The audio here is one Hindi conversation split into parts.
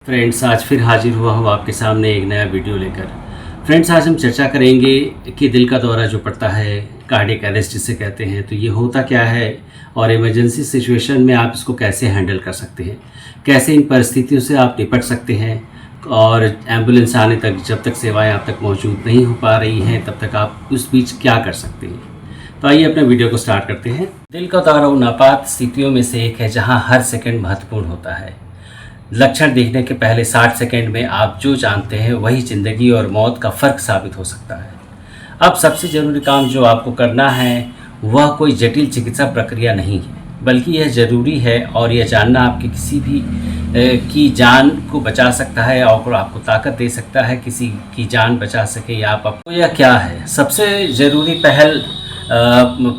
फ्रेंड्स, आज फिर हाजिर हुआ हूँ आपके सामने एक नया वीडियो लेकर। फ्रेंड्स, आज हम चर्चा करेंगे कि दिल का दौरा जो पड़ता है, कार्डियक अरेस्ट जिसे कहते हैं, तो ये होता क्या है और इमरजेंसी सिचुएशन में आप इसको कैसे हैंडल कर सकते हैं, कैसे इन परिस्थितियों से आप निपट सकते हैं और एम्बुलेंस आने तक, जब तक सेवाएं आप तक मौजूद नहीं हो पा रही हैं, तब तक आप उस बीच क्या कर सकते हैं। तो आइए अपने वीडियो को स्टार्ट करते हैं। दिल का दौरा उन आपात स्थितियों में से एक है जहाँ हर सेकेंड महत्वपूर्ण होता है। लक्षण देखने के पहले 60 सेकंड में आप जो जानते हैं वही ज़िंदगी और मौत का फ़र्क साबित हो सकता है। अब सबसे ज़रूरी काम जो आपको करना है वह कोई जटिल चिकित्सा प्रक्रिया नहीं है, बल्कि यह ज़रूरी है और यह जानना आपके किसी भी की जान को बचा सकता है और आपको ताकत दे सकता है किसी की जान बचा सके या आप। तो यह क्या है? सबसे ज़रूरी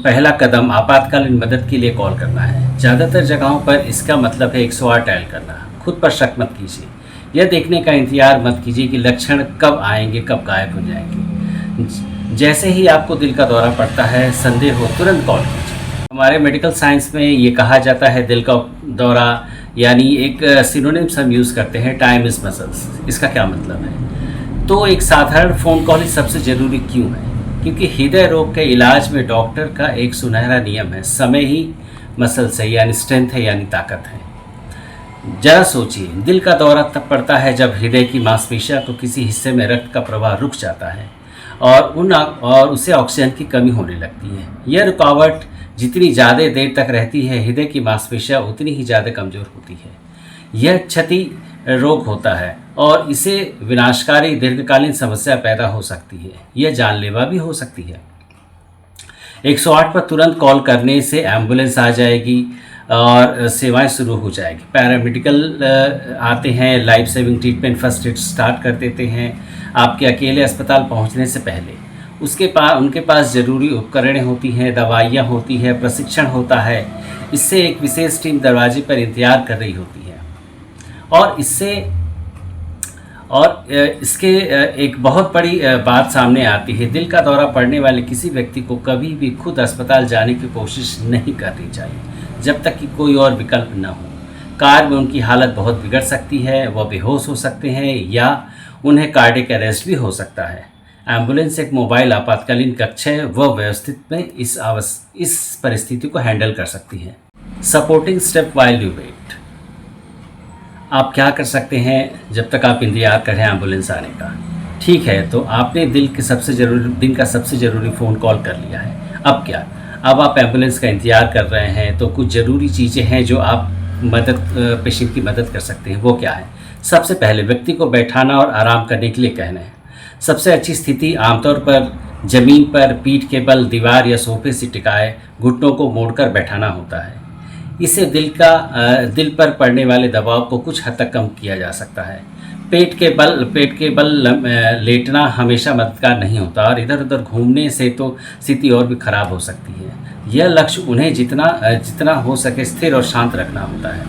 पहला कदम आपातकालीन मदद के लिए कॉल करना है। ज़्यादातर जगहों पर इसका मतलब है 108 डायल करना। खुद पर शक मत कीजिए, यह देखने का इंतजार मत कीजिए कि लक्षण कब आएंगे, कब गायब हो जाएंगे। जैसे ही आपको दिल का दौरा पड़ता है, संदेह हो, तुरंत कॉल कीजिए। हमारे मेडिकल साइंस में ये कहा जाता है दिल का दौरा यानी एक सिनोनिम्स हम यूज़ करते हैं, टाइम इज़ मसल्स। इसका क्या मतलब है? तो एक साधारण फ़ोन कॉल ही सबसे ज़रूरी क्यों है? क्योंकि हृदय रोग के इलाज में डॉक्टर का एक सुनहरा नियम है, समय ही मसल्स है, यानी स्ट्रेंथ है, यानी ताकत है। जरा सोचिए, दिल का दौरा तब पड़ता है जब हृदय की मांसपेशियों को किसी हिस्से में रक्त का प्रवाह रुक जाता है और उसे ऑक्सीजन की कमी होने लगती है। यह रुकावट जितनी ज़्यादा देर तक रहती है, हृदय की मांसपेशियाँ उतनी ही ज़्यादा कमज़ोर होती है। यह क्षति रोग होता है और इसे विनाशकारी दीर्घकालीन समस्या पैदा हो सकती है। यह जानलेवा भी हो सकती है। 108 पर तुरंत कॉल करने से एम्बुलेंस आ जाएगी और सेवाएं शुरू हो जाएगी। पैरामेडिकल आते हैं, life saving treatment first aid start कर देते हैं आपके अकेले अस्पताल पहुंचने से पहले। उनके पास ज़रूरी उपकरणें होती हैं, दवाइयाँ होती हैं, प्रशिक्षण होता है। इससे एक विशेष टीम दरवाजे पर इंतज़ार कर रही होती है और इसके एक बहुत बड़ी बात सामने आती है। दिल का दौरा पड़ने वाले किसी व्यक्ति को कभी भी खुद अस्पताल जाने की कोशिश नहीं करनी चाहिए जब तक कि कोई और विकल्प न हो। कार में उनकी हालत बहुत बिगड़ सकती है, वह बेहोश हो सकते हैं या उन्हें कार्डियक अरेस्ट भी हो सकता है। एम्बुलेंस एक मोबाइल आपातकालीन कक्ष है, वह व्यवस्थित में इस परिस्थिति को हैंडल कर सकती है। Supporting step while you wait. आप क्या कर सकते हैं जब तक आप इंतजार कर रहे हैं एम्बुलेंस आने का? ठीक है, तो आपने दिन का सबसे ज़रूरी फ़ोन कॉल कर लिया है। अब क्या? अब आप एम्बुलेंस का इंतज़ार कर रहे हैं, तो कुछ ज़रूरी चीज़ें हैं जो आप पेशेंट की मदद कर सकते हैं। वो क्या है? सबसे पहले व्यक्ति को बैठाना और आराम करने के लिए कहना है। सबसे अच्छी स्थिति आमतौर पर ज़मीन पर पीठ के बल, दीवार या सोफे से टिकाए घुटनों को मोड़कर बैठाना होता है। इससे दिल पर पड़ने वाले दबाव को कुछ हद तक कम किया जा सकता है। पेट के बल लेटना हमेशा मददगार नहीं होता और इधर उधर घूमने से तो स्थिति और भी खराब हो सकती है। यह लक्ष्य उन्हें जितना हो सके स्थिर और शांत रखना होता है।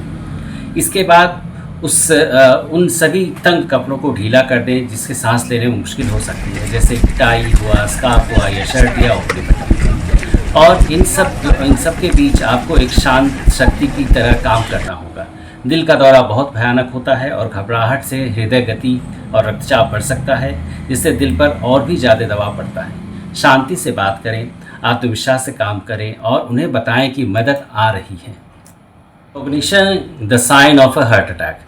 इसके बाद उन सभी तंग कपड़ों को ढीला कर दें जिससे सांस लेने में मुश्किल हो सकती है, जैसे टाई हुआ, स्कार्फ हुआ या शर्ट या ओपनी बटन। और इन सब के बीच आपको एक शांत शक्ति की तरह काम करना होगा। दिल का दौरा बहुत भयानक होता है और घबराहट से हृदय गति और रक्तचाप बढ़ सकता है, जिससे दिल पर और भी ज़्यादा दबाव पड़ता है। शांति से बात करें, आत्मविश्वास से काम करें और उन्हें बताएं कि मदद आ रही है। Cognition the sign of a heart attack.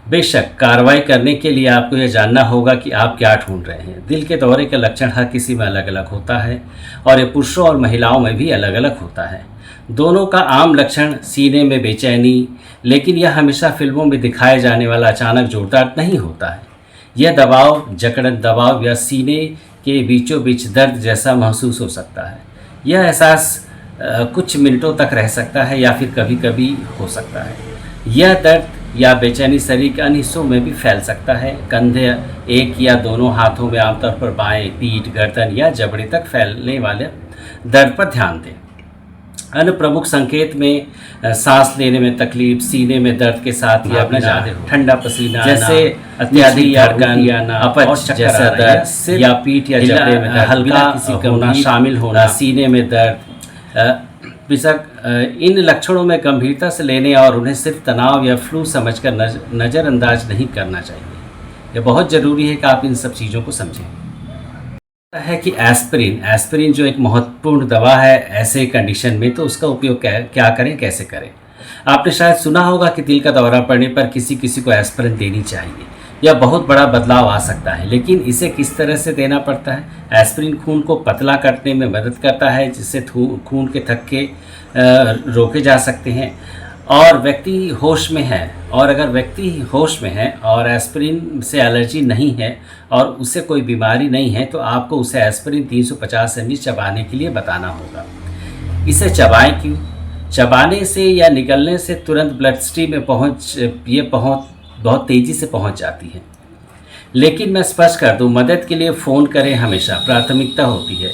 बेशक कार्रवाई करने के लिए आपको यह जानना होगा कि आप क्या ढूंढ रहे हैं। दिल के दौरे के लक्षण हर किसी में अलग अलग होता है और ये पुरुषों और महिलाओं में भी अलग अलग होता है। दोनों का आम लक्षण सीने में बेचैनी, लेकिन यह हमेशा फिल्मों में दिखाए जाने वाला अचानक जोरदार नहीं होता है। यह दबाव, जकड़न दबाव या सीने के बीचों बीच दर्द जैसा महसूस हो सकता है। यह एहसास कुछ मिनटों तक रह सकता है या फिर कभी कभी हो सकता है। यह दर्द या बेचैनी शरीर के अन्य हिस्सों में भी फैल सकता है। कंधे, एक या दोनों हाथों में, आमतौर पर बाएं, पीठ, गर्दन या जबड़े तक फैलने वाले दर्द पर ध्यान दें। अन्य प्रमुख संकेत में सांस लेने में तकलीफ, सीने में दर्द के साथ या अपना ठंडा पसीना, जैसे अत्यधिक धड़कन, अपच जैसा दर्द या पीठ या जबड़े में हल्का किसी होना शामिल होना, सीने में दर्द, बेशक इन लक्षणों में गंभीरता से लेने और उन्हें सिर्फ तनाव या फ्लू समझकर नज़रअंदाज नहीं करना चाहिए। यह बहुत ज़रूरी है कि आप इन सब चीज़ों को समझें। है कि एस्पिरिन जो एक महत्वपूर्ण दवा है ऐसे कंडीशन में, तो उसका उपयोग क्या करें, कैसे करें। आपने शायद सुना होगा कि दिल का दौरा पड़ने पर किसी को एस्पिरिन देनी चाहिए। यह बहुत बड़ा बदलाव आ सकता है, लेकिन इसे किस तरह से देना पड़ता है। एस्पिरिन खून को पतला करने में मदद करता है, जिससे खून के थक्के रोके जा सकते हैं और व्यक्ति होश में है। और अगर व्यक्ति होश में है और एस्पिरिन से एलर्जी नहीं है और उसे कोई बीमारी नहीं है, तो आपको उसे एस्पिरिन 350 mg चबाने के लिए बताना होगा। इसे चबाएं क्यों? चबाने से या निगलने से तुरंत ब्लड स्ट्रीम में बहुत तेज़ी से पहुंच जाती है। लेकिन मैं स्पष्ट कर दूं, मदद के लिए फ़ोन करें, हमेशा प्राथमिकता होती है।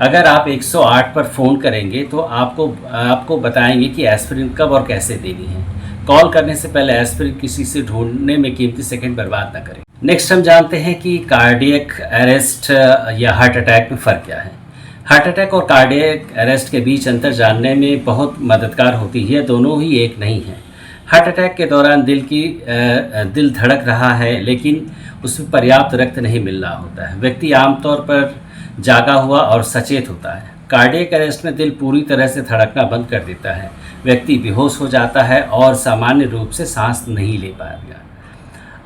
अगर आप 108 पर फ़ोन करेंगे तो आपको बताएंगे कि एस्पिरिन कब और कैसे देनी है। कॉल करने से पहले एस्पिरिन किसी से ढूंढने में कीमती सेकंड बर्बाद न करें। नेक्स्ट हम जानते हैं कि कार्डियक अरेस्ट या हार्ट अटैक में फ़र्क क्या है। हार्ट अटैक और कार्डियक अरेस्ट के बीच अंतर जानने में बहुत मददगार होती है। दोनों ही एक नहीं है। हार्ट अटैक के दौरान दिल धड़क रहा है, लेकिन उसमें पर्याप्त रक्त नहीं मिल रहा होता है। व्यक्ति आमतौर पर जागा हुआ और सचेत होता है। कार्डियक अरेस्ट में दिल पूरी तरह से धड़कना बंद कर देता है। व्यक्ति बेहोश हो जाता है और सामान्य रूप से सांस नहीं ले पाएगा।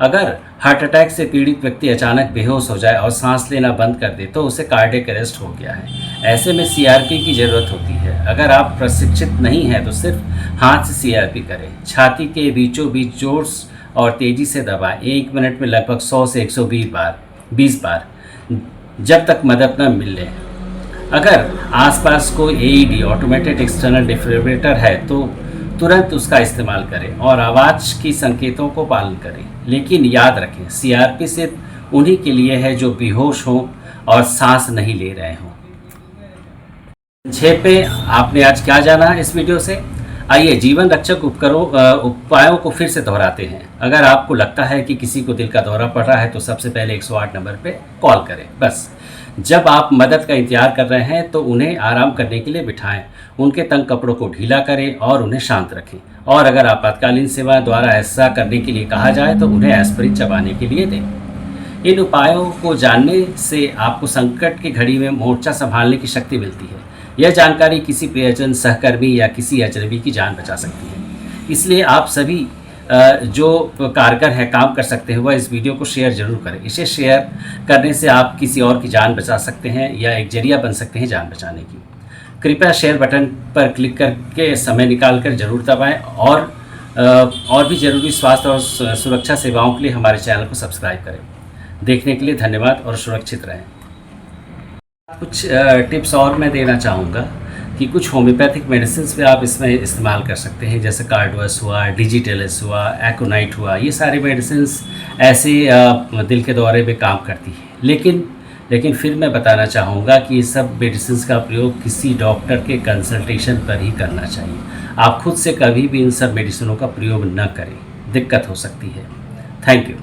अगर हार्ट अटैक से पीड़ित व्यक्ति अचानक बेहोश हो जाए और सांस लेना बंद कर दे तो उसे कार्डियक अरेस्ट हो गया है। ऐसे में सीआरपी की ज़रूरत होती है। अगर आप प्रशिक्षित नहीं हैं तो सिर्फ हाथ से सीआरपी करें। छाती के बीचों बीच जोर और तेज़ी से दबाएं। 1 मिनट में लगभग 100 से 120 बार जब तक मदद न मिल ले। अगर आसपास कोई एईडी ऑटोमेटेड एक्सटर्नल डिफिब्रिलेटर है तो तुरंत उसका इस्तेमाल करें और आवाज़ की संकेतों को पालन करें। लेकिन याद रखें, सीआरपी सिर्फ उन्हीं के लिए है जो बेहोश हों और सांस नहीं ले रहे हों। संक्षेप में आपने आज क्या जाना इस वीडियो से? आइए जीवन रक्षक उपायों को फिर से दोहराते हैं। अगर आपको लगता है कि किसी को दिल का दौरा पड़ रहा है तो सबसे पहले 108 नंबर पे कॉल करें। बस जब आप मदद का इंतजार कर रहे हैं तो उन्हें आराम करने के लिए बिठाएं, उनके तंग कपड़ों को ढीला करें और उन्हें शांत रखें। और अगर आपातकालीन सेवा द्वारा ऐसा करने के लिए कहा जाए तो उन्हें एस्पिरिन चबाने के लिए दें। इन उपायों को जानने से आपको संकट की घड़ी में मोर्चा संभालने की शक्ति मिलती है। यह जानकारी किसी प्रियजन, सहकर्मी या किसी अजनबी की जान बचा सकती है। इसलिए आप सभी जो कारगर है, काम कर सकते हैं, वह इस वीडियो को शेयर जरूर करें। इसे शेयर करने से आप किसी और की जान बचा सकते हैं या एक जरिया बन सकते हैं जान बचाने की। कृपया शेयर बटन पर क्लिक करके समय निकालकर जरूर दबाएं और भी ज़रूरी स्वास्थ्य और सुरक्षा सेवाओं के लिए हमारे चैनल को सब्सक्राइब करें। देखने के लिए धन्यवाद और सुरक्षित रहें। कुछ टिप्स और मैं देना चाहूँगा कि कुछ होम्योपैथिक मेडिसिन भी आप इसमें इस्तेमाल कर सकते हैं, जैसे कार्डवस हुआ, डिजिटेलिस हुआ, एकोनाइट हुआ। ये सारी मेडिसिन ऐसे दिल के दौरे में काम करती है। लेकिन फिर मैं बताना चाहूँगा कि ये सब मेडिसिन का प्रयोग किसी डॉक्टर के कंसल्टेशन पर ही करना चाहिए। आप खुद से कभी भी इन सब मेडिसिनों का प्रयोग न करें, दिक्कत हो सकती है। Thank you.